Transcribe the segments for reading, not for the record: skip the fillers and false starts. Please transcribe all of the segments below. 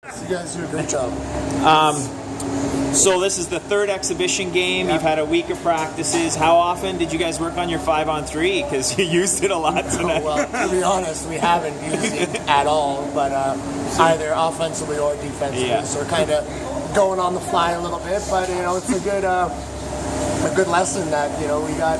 You guys do a great job. So this is the third exhibition game. You've had a week of practices. How often did you guys work on your 5-on-3? Because you used it a lot tonight. Well, to be honest, we haven't used it at all, but either offensively or defensively. Yeah. So we're kind of going on the fly a little bit, but it's a good lesson that we got.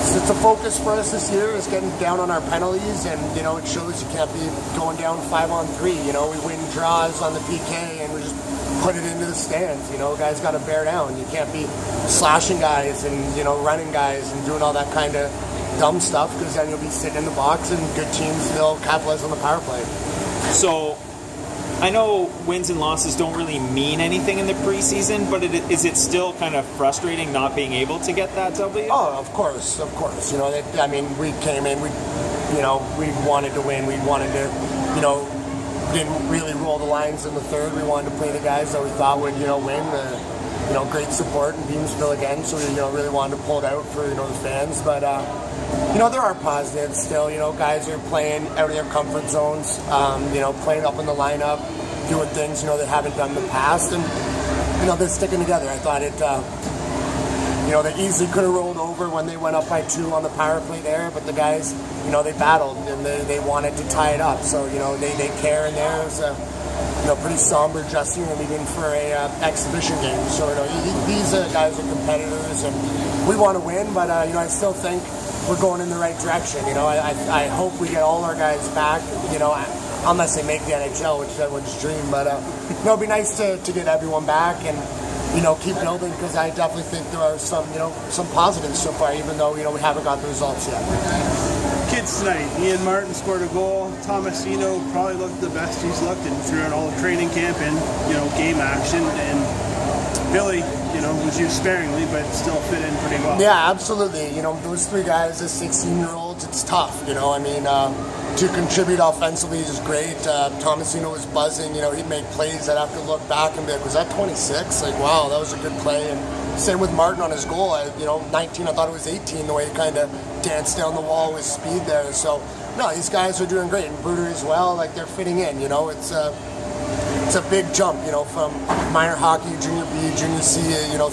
It's a focus for us this year is getting down on our penalties, and it shows you can't be going down 5-on-3. We win draws on the PK, and we just put it into the stands. Guys got to bear down. You can't be slashing guys and running guys and doing all that kind of dumb stuff, because then you'll be sitting in the box and good teams will capitalize on the power play. So I know wins and losses don't really mean anything in the preseason, but is it still kind of frustrating not being able to get that W? Oh, of course. We came in, we wanted to win. We wanted to, didn't really roll the lines in the third. We wanted to play the guys that we thought would, win. Great support in Beamsville again, so we, really wanted to pull it out for, the fans. But, there are positives still. Guys are playing out of their comfort zones, playing up in the lineup, doing things, they haven't done in the past. And, they're sticking together. I thought it, they easily could have rolled over when they went up by 2 on the power play there, but the guys, they battled and they wanted to tie it up. So, they care in there. It was a pretty somber dressing room even for a exhibition game. So, these guys are competitors and we want to win, but, I still think we're going in the right direction. I hope we get all our guys back, unless they make the NHL, which is everyone's dream. But, it'd be nice to get everyone back and, keep building, because I definitely think there are some positives so far, even though, we haven't got the results yet. Kids tonight, Ian Martin scored a goal. Tomasino probably looked the best he's looked throughout all the training camp and, game action. And Billy, was used sparingly, but still fit in pretty well. Yeah, absolutely. Those 3 guys as 16-year-olds, it's tough. To contribute offensively is great. Tomasino was buzzing. He'd make plays that have to look back and be like, was that 26? Like, wow, that was a good play. And same with Martin on his goal. 19, I thought it was 18, the way he kind of danced down the wall with speed there. So, no, these guys are doing great. And Bruder as well, like, they're fitting in. It's a big jump, from minor hockey, junior B, junior C,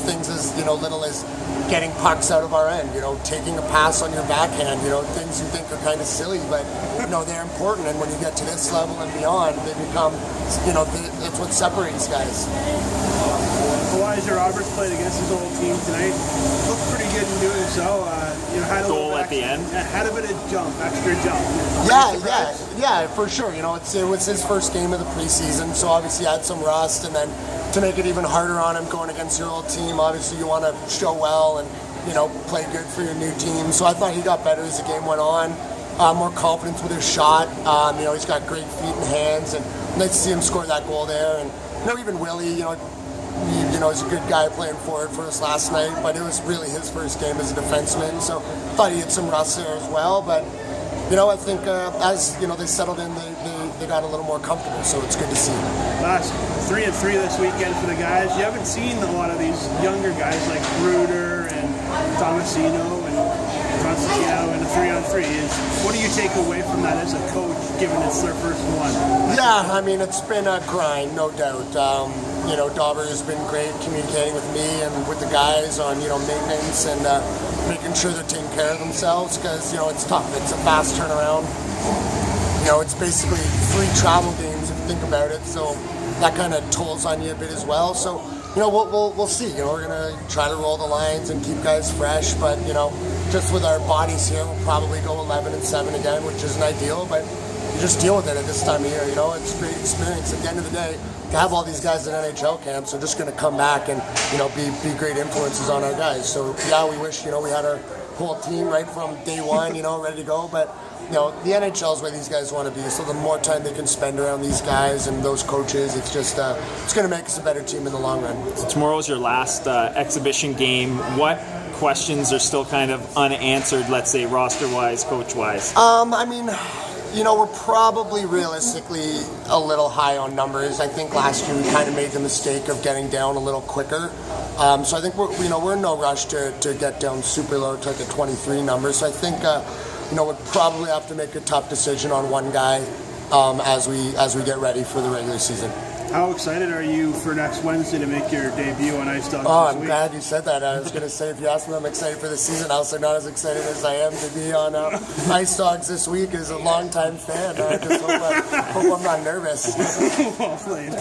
things as, little as getting pucks out of our end, taking a pass on your backhand, things you think are kind of silly, but, they're important. And when you get to this level and beyond, they become, that's what separates guys. Elijah Roberts played against his old team tonight. Looked pretty good in doing so. Had a goal at the end. Had a bit of extra jump. Yeah, for sure. It was his first game of the preseason, so obviously he had some rust, and then to make it even harder on him going against your old team, obviously you want to show well and play good for your new team. So I thought he got better as the game went on. More confidence with his shot. He's got great feet and hands, and nice to see him score that goal there. And even Willie, he's a good guy playing forward for us last night, but it was really his first game as a defenseman, so thought he had some rust there as well. But I think as they settled in, they got a little more comfortable, so it's good to see. Last 3-3 this weekend for the guys. You haven't seen a lot of these younger guys like Bruder and Tomasino and Constantino in a 3-on-3. What do you take away from that as a coach, given it's their first one? Yeah, it's been a grind, no doubt. Dauber has been great communicating with me and with the guys on, maintenance and making sure they're taking care of themselves, because, it's tough. It's a fast turnaround. It's basically 3 travel games if you think about it, so that kind of tolls on you a bit as well. So, we'll see. We're going to try to roll the lines and keep guys fresh, but, just with our bodies here, we'll probably go 11-7 again, which isn't ideal, but you just deal with it at this time of year. It's a great experience. At the end of the day, to have all these guys at NHL camps, they're just going to come back and, be great influences on our guys. So, yeah, we wish, we had our whole team right from day one, ready to go. But, the NHL is where these guys want to be. So the more time they can spend around these guys and those coaches, it's just, it's going to make us a better team in the long run. So tomorrow's your last exhibition game. What questions are still kind of unanswered, let's say, roster-wise, coach-wise? We're probably realistically a little high on numbers. I think last year we kind of made the mistake of getting down a little quicker. So I think we're in no rush to get down super low to like a 23 number. So I think, we'd probably have to make a tough decision on one guy. as we get ready for the regular season. How excited are you for next Wednesday to make your debut on Ice Dogs Oh, this I'm week? glad you said that. I was going to say, if you ask me if I'm excited for the season, I'll say not as excited as I am to be on Ice Dogs this week as a longtime fan. I just hope I'm not nervous. Well played.